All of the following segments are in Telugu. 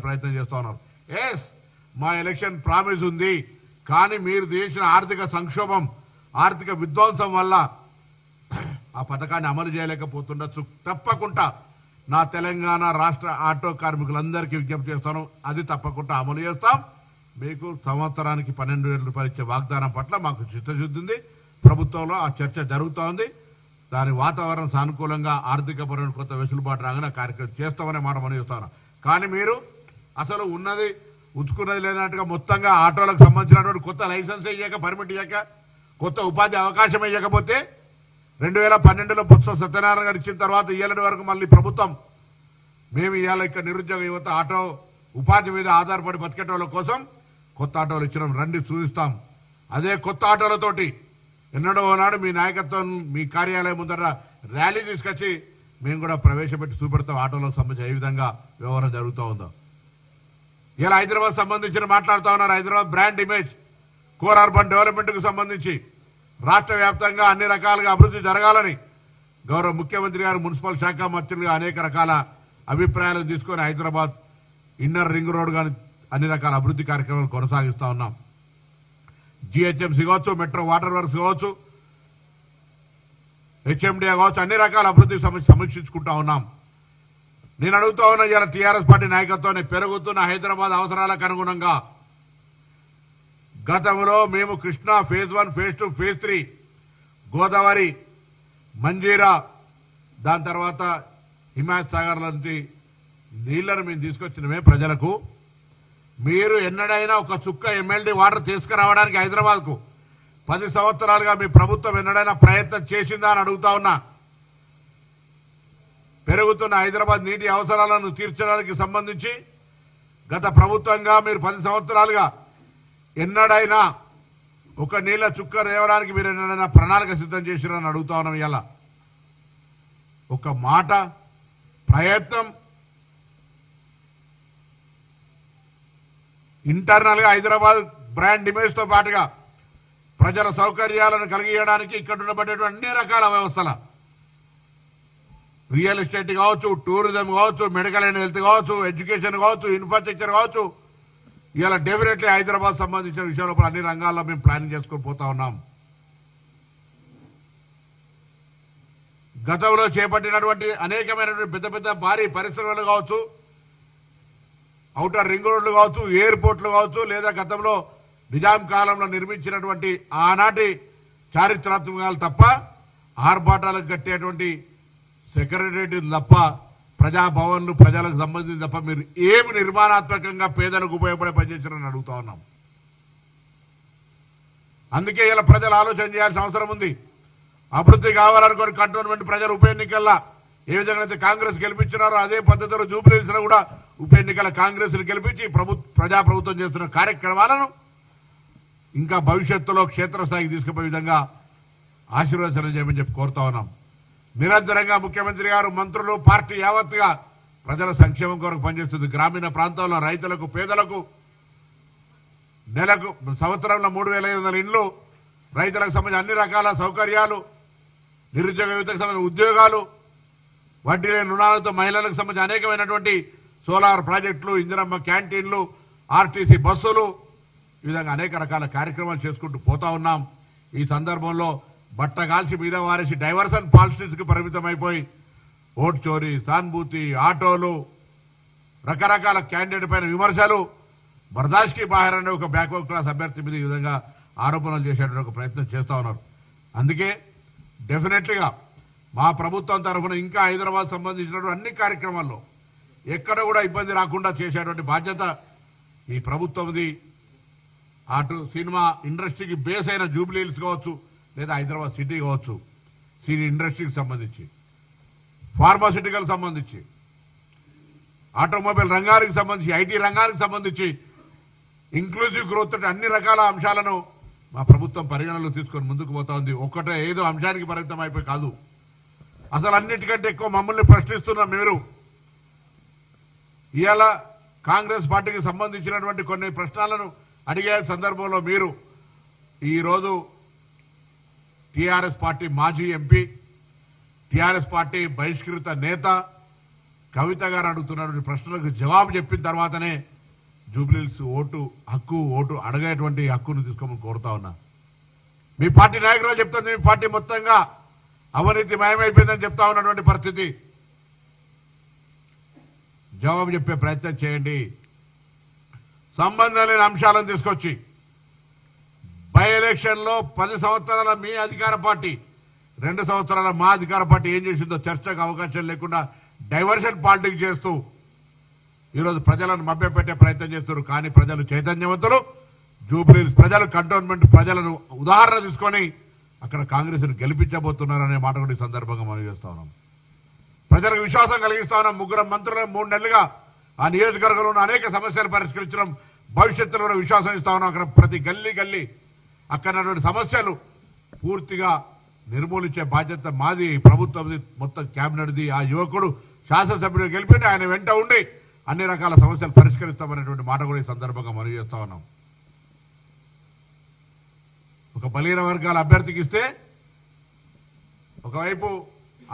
ప్రయత్నం చేస్తా ఉన్నారు. ఎస్, మా ఎలక్షన్ ప్రామిస్ ఉంది, కానీ మీరు చేసిన ఆర్థిక సంక్షోభం, ఆర్థిక విధ్వంసం వల్ల ఆ పథకాన్ని అమలు చేయలేకపోతుండొచ్చు. తప్పకుండా నా తెలంగాణ రాష్ట్ర ఆటో కార్మికులందరికీ విజ్ఞప్తి చేస్తాను, అది తప్పకుండా అమలు చేస్తాం. మీకు సంవత్సరానికి 12,000 రూపాయలు ఇచ్చే వాగ్దానం పట్ల మాకు చిత్తశుద్ధి ఉంది. ప్రభుత్వంలో ఆ చర్చ జరుగుతూ ఉంది. దాని వాతావరణం సానుకూలంగా ఆర్థికపరమైన కొత్త వెసులుబాటు రాగానే కార్యక్రమం చేస్తామనే మాట మనం చేస్తాను. కానీ మీరు అసలు ఉన్నది ఉంచుకున్నది లేనట్టుగా మొత్తంగా ఆటోలకు సంబంధించినటువంటి కొత్త లైసెన్స్ ఇయ్యక, పర్మిట్ ఇయ్యక, కొత్త ఉపాధి అవకాశం ఇవ్వకపోతే 2012లో బొత్స సత్యనారాయణ గారు ఇచ్చిన తర్వాత ఇయ్యాలటి వరకు మళ్ళీ ప్రభుత్వం మేము ఇవాళ ఇక్కడ నిరుద్యోగ యువత ఆటో ఉపాధి మీద ఆధారపడి బతికేటోళ్ళ కోసం కొత్త ఆటోలు ఇచ్చినాం, రండి చూపిస్తాం. అదే కొత్త ఆటోలతోటి ఎన్నడో నాడు మీ నాయకత్వం మీ కార్యాలయం ముందర ర్యాలీ తీసుకొచ్చి మేము కూడా ప్రవేశపెట్టి చూపెడతాం ఆటోలకు సంబంధించి ఏ విధంగా వ్యవహారం జరుగుతూ ఉందో. ఇలా హైదరాబాద్ సంబంధించిన మాట్లాడుతూ ఉన్నారు. Hyderabad brand image, core urban development కు సంబంధించి రాష్ట్ర వ్యాప్తంగా అన్ని రకాలుగా అభివృద్ధి జరగాలని గౌరవ ముఖ్యమంత్రి గారు మున్సిపల్ శాఖ మంత్రులుగా అనేక రకాల అభిప్రాయాలను తీసుకొని హైదరాబాద్ ఇన్నర్ రింగ్ రోడ్ గాని అన్ని రకాల అభివృద్ధి కార్యక్రమాలు కొనసాగిస్తా ఉన్నాం. జిహెచ్ఎంసీ కావచ్చు, మెట్రో వాటర్ వర్క్స్ కావచ్చు, హెచ్ఎండిఏ కావచ్చు, అన్ని రకాల అభివృద్ధి సమీక్షించుకుంటా ఉన్నాం. నేను అడుగుతా ఉన్నా, ఇలా టీఆర్ఎస్ పార్టీ నాయకత్వాన్ని పెరుగుతున్న హైదరాబాద్ అవసరాలకు అనుగుణంగా గతంలో మేము Krishna phase 1, phase 2, phase 3, Godavari, Manjira, దాని తర్వాత హిమాయత్ సాగర్ లాంటి నీళ్లను మేము తీసుకొచ్చినమే ప్రజలకు. మీరు ఎన్నడైనా ఒక చుక్క ఎమ్మెల్డీ వాటర్ తీసుకురావడానికి హైదరాబాద్ కు 10 సంవత్సరాలుగా మీ ప్రభుత్వం ఎన్నడైనా ప్రయత్నం చేసిందా అని అడుగుతా ఉన్నా. పెరుగుతున్న హైదరాబాద్ నీటి అవసరాలను తీర్చడానికి సంబంధించి గత ప్రభుత్వంగా మీరు 10 సంవత్సరాలుగా ఎన్నడైనా ఒక నీళ్ల చుక్క రేవడానికి మీరు ఎన్నడైనా ప్రణాళిక సిద్ధం చేసిరని అడుగుతా ఉన్నాం. ఇలా ఒక మాట, ప్రయత్నం ఇంటర్నల్ గా హైదరాబాద్ బ్రాండ్ ఇమేజ్ తో పాటుగా ప్రజల సౌకర్యాలను కలిగియడానికి ఇక్కడ ఉండబడేటువంటి అన్ని రకాల వ్యవస్థల, రియల్ ఎస్టేట్ కావచ్చు, టూరిజం కావచ్చు, మెడికల్ అండ్ హెల్త్ కావచ్చు, ఎడ్యుకేషన్ కావచ్చు, ఇన్ఫ్రాస్ట్రక్చర్ కావచ్చు, ఇలా డెఫినెట్లీ హైదరాబాద్ సంబంధించిన విషయంలో అన్ని రంగాల్లో మేము ప్లానింగ్ చేసుకొని పోతా ఉన్నాం. గతంలో చేపట్టినటువంటి అనేకమైనటువంటి పెద్ద పెద్ద భారీ పరిశ్రమలు కావచ్చు, ఔటర్ రింగ్ రోడ్లు కావచ్చు, ఎయిర్పోర్ట్లు కావచ్చు, లేదా గతంలో నిజాం కాలంలో నిర్మించినటువంటి ఆనాటి చారిత్రాత్మకాలు తప్ప ఆర్భాటాలకు కట్టేటువంటి సెక్రటరీ తప్ప, ప్రజాభవన్లు ప్రజలకు సంబంధించి తప్ప మీరు ఏమి నిర్మాణాత్మకంగా పేదలకు ఉపయోగపడే పనిచేశారని అడుగుతా ఉన్నాం. అందుకే ఇలా ప్రజలు ఆలోచన చేయాల్సిన అవసరం ఉంది. అభివృద్ధి కావాలనుకుని కంటోన్మెంట్ ప్రజలు ఉప ఎన్నికల్లో ఏ విధంగా అయితే కాంగ్రెస్ గెలిపించినారో అదే పద్ధతిలో జూబ్లీహిల్స్ లో కూడా ఉప ఎన్నికల కాంగ్రెస్ గెలిపించి ప్రజాప్రభుత్వం చేస్తున్న కార్యక్రమాలను ఇంకా భవిష్యత్తులో క్షేత్రస్థాయికి తీసుకుపోయే విధంగా ఆశీర్వచనం చేయమని చెప్పి కోరుతా ఉన్నాం. నిరంతరంగా ముఖ్యమంత్రి గారు, మంత్రులు, పార్టీ యావత్తుగా ప్రజల సంక్షేమం కొరకు పనిచేస్తుంది. గ్రామీణ ప్రాంతాల్లో రైతులకు, పేదలకు నెలకు సంవత్సరంలో 3,500 ఇండ్లు, రైతులకు సంబంధించిన అన్ని రకాల సౌకర్యాలు, నిరుద్యోగ యువతకు సంబంధించిన ఉద్యోగాలు, వడ్డీ లేని రుణాలతో మహిళలకు సంబంధించిన అనేకమైనటువంటి సోలార్ ప్రాజెక్టులు, ఇందిరమ్మ క్యాంటీన్లు, ఆర్టీసీ బస్సులు, ఈ విధంగా అనేక రకాల కార్యక్రమాలు చేసుకుంటూ పోతా ఉన్నాం. ఈ సందర్భంలో బట్ట కాల్చి మీద వారేసి డైవర్షన్ పాలిటిక్స్ కి పరిమితం అయిపోయి ఓటు చోరీ, సానుభూతి, ఆటోలు, రకరకాల క్యాండిడేట్ పైన విమర్శలు, బర్దాష్కి బాహర్ అనే ఒక బ్యాక్వర్డ్ క్లాస్ అభ్యర్థి మీద ఈ విధంగా ఆరోపణలు చేసేటువంటి ఒక ప్రయత్నం చేస్తా ఉన్నారు. అందుకే డెఫినెట్లీగా మా ప్రభుత్వం తరఫున ఇంకా హైదరాబాద్ సంబంధించినటువంటి అన్ని కార్యక్రమాల్లో ఎక్కడ కూడా ఇబ్బంది రాకుండా చేసేటువంటి బాధ్యత ఈ ప్రభుత్వంది. అటు సినిమా ఇండస్ట్రీకి బేస్ అయిన జూబ్లీహిల్స్ కావచ్చు, లేదా హైదరాబాద్ సిటీ కావచ్చు, సినీ ఇండస్ట్రీకి సంబంధించి, ఫార్మాసిటికల్ సంబంధించి, ఆటోమొబైల్ రంగానికి సంబంధించి, ఐటీ రంగానికి సంబంధించి ఇంక్లూజివ్ గ్రోత్ అన్ని రకాల అంశాలను మా ప్రభుత్వం పరిగణనలో తీసుకొని ముందుకు పోతా ఉంది. ఒక్కటే ఏదో అంశానికి పరిమితం అయిపోయి కాదు, అసలు అన్నిటికంటే ఎక్కువ మమ్మల్ని ప్రశ్నిస్తున్న మీరు ఇవాళ కాంగ్రెస్ పార్టీకి సంబంధించినటువంటి కొన్ని ప్రశ్నలను అడిగే సందర్భంలో మీరు ఈరోజు టీఆర్ఎస్ పార్టీ మాజీ ఎంపీ, టీఆర్ఎస్ పార్టీ బహిష్కృత నేత, కవిత గారు అడుగుతున్నటువంటి ప్రశ్నలకు జవాబు చెప్పిన తర్వాతనే జూబ్లీహిల్స్ ఓటు అడగేటువంటి హక్కును తీసుకోమని కోరుతా ఉన్నా. మీ పార్టీ నాయకులు చెప్తుంది మీ పార్టీ మొత్తంగా అవినీతి మయమైపోయిందని చెప్తా ఉన్నటువంటి పరిస్థితి. జవాబు చెప్పే ప్రయత్నం చేయండి. సంబంధం లేని అంశాలను తీసుకొచ్చి బై ఎలక్షన్ లో 10 సంవత్సరాల మీ అధికార పార్టీ 2 సంవత్సరాల మా అధికార పార్టీ ఏం చేసిందో చర్చకు అవకాశం లేకుండా డైవర్షన్ పాలిటిక్స్ చేస్తూ ఈరోజు ప్రజలను మభ్యపెట్టే ప్రయత్నం చేస్తున్నారు. కానీ ప్రజలు చైతన్యవంతులు. జూబ్లీహిల్స్ ప్రజలు కంటోన్మెంట్ ప్రజలను ఉదాహరణ తీసుకొని అక్కడ కాంగ్రెస్ ను గెలిపించబోతున్నారనే మాట కూడా ఈ సందర్భంగా మనం చేస్తా ఉన్నాం. ప్రజలకు విశ్వాసం కలిగిస్తా ఉన్నాం. 3 మంత్రులు 3 నెలలుగా ఆ నియోజకవర్గంలో ఉన్న అనేక సమస్యలు పరిష్కరించడం, భవిష్యత్తులో కూడా విశ్వాసం ఇస్తా ఉన్నాం. అక్కడ ప్రతి గల్లీ అక్కడ సమస్యలు పూర్తిగా నిర్మూలించే బాధ్యత మాది, ప్రభుత్వంది, మొత్తం క్యాబినెట్ది. ఆ యువకుడు శాసనసభ్యుడు గెలిపిండి ఆయన వెంట ఉండి అన్ని రకాల సమస్యలు పరిష్కరిస్తామనేటువంటి మాట కూడా ఈ సందర్భంగా మనం చేస్తా ఉన్నాం. ఒక బలహీన వర్గాల అభ్యర్థికి ఇస్తే ఒకవైపు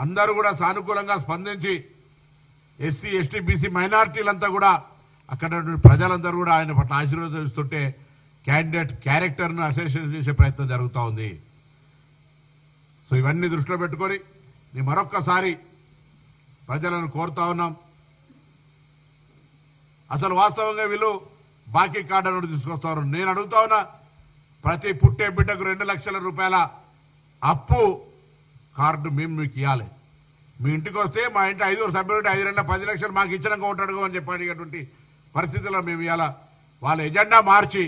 అందరూ కూడా సానుకూలంగా స్పందించి ఎస్సీ ఎస్టీ బీసీ మైనారిటీలంతా కూడా అక్కడ ప్రజలందరూ కూడా ఆయన పట్ల ఆశీర్వదిస్తుంటే క్యాండిడేట్ క్యారెక్టర్ను అసోసియేషన్ చేసే ప్రయత్నం జరుగుతూ ఉంది. సో ఇవన్నీ దృష్టిలో పెట్టుకొని నేను మరొక్కసారి ప్రజలను కోరుతా ఉన్నాం. అసలు వాస్తవంగా వీళ్ళు బాకీ కార్డు తీసుకొస్తారు. నేను అడుగుతా ఉన్నా, ప్రతి పుట్టే బిడ్డకు 2 లక్షల రూపాయల అప్పు కార్డు మేము మీకు ఇవ్వాలి. మీ ఇంటికి వస్తే మా ఇంటి 5 సభ్యులు 5 10 లక్షలు మాకు ఇచ్చినాక ఉంటాడు అని చెప్పేటువంటి పరిస్థితుల్లో మేము ఇవ్వాలా. వాళ్ళ ఎజెండా మార్చి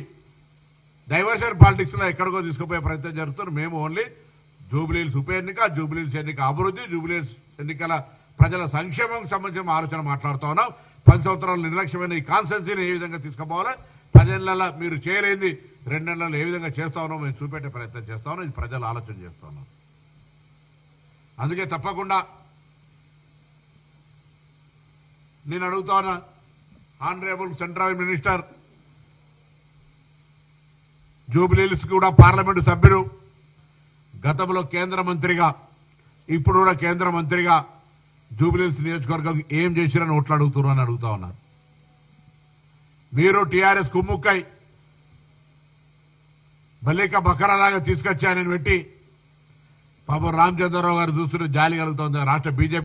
డైవర్షన్ పాలిటిక్స్ లో ఎక్కడికో తీసుకుపోయే ప్రయత్నం జరుగుతున్నారు. మేము ఓన్లీ జూబ్లీహిల్స్ ఉప ఎన్నిక, జూబ్లీహిల్స్ ఎన్నిక అభివృద్ధి, జూబ్లీహిల్స్ ఎన్నికల ప్రజల సంక్షేమం సంబంధించిన ఆలోచన మాట్లాడుతూ ఉన్నాం. 10 సంవత్సరాలు నిర్లక్ష్యమైన ఈ కాన్స్టిట్యున్సీని ఏ విధంగా తీసుకుపోవాలి, 10 ఏళ్లలో మీరు చేయలేంది 2 నెలల్లో ఏ విధంగా చేస్తా ఉన్నాం మేము చూపెట్టే ప్రయత్నం చేస్తా ఉన్నాం. ఇది ప్రజలు ఆలోచన చేస్తా ఉన్నాం. అందుకే తప్పకుండా నేను అడుగుతా ఉన్నా, ఆనరేబుల్ సెంట్రల్ మినిస్టర్, జూబ్లీహిల్స్ కూడా పార్లమెంటు సభ్యుడు, గతంలో కేంద్ర మంత్రిగా ఇప్పుడు కూడా కేంద్ర మంత్రిగా జూబ్లీహిల్స్ నియోజకవర్గం ఏం చేసిరని ఓట్లు అడుగుతున్నారని అడుగుతా ఉన్నారు. మీరు టీఆర్ఎస్ కుమ్ముక్కై బల్లిక బకరాలాగా తీసుకొచ్చి ఆయనను పెట్టి పాపం రామచంద్రరావు గారు చూస్తున్న జాలి కలుగుతోంది. రాష్ట్ర బీజేపీ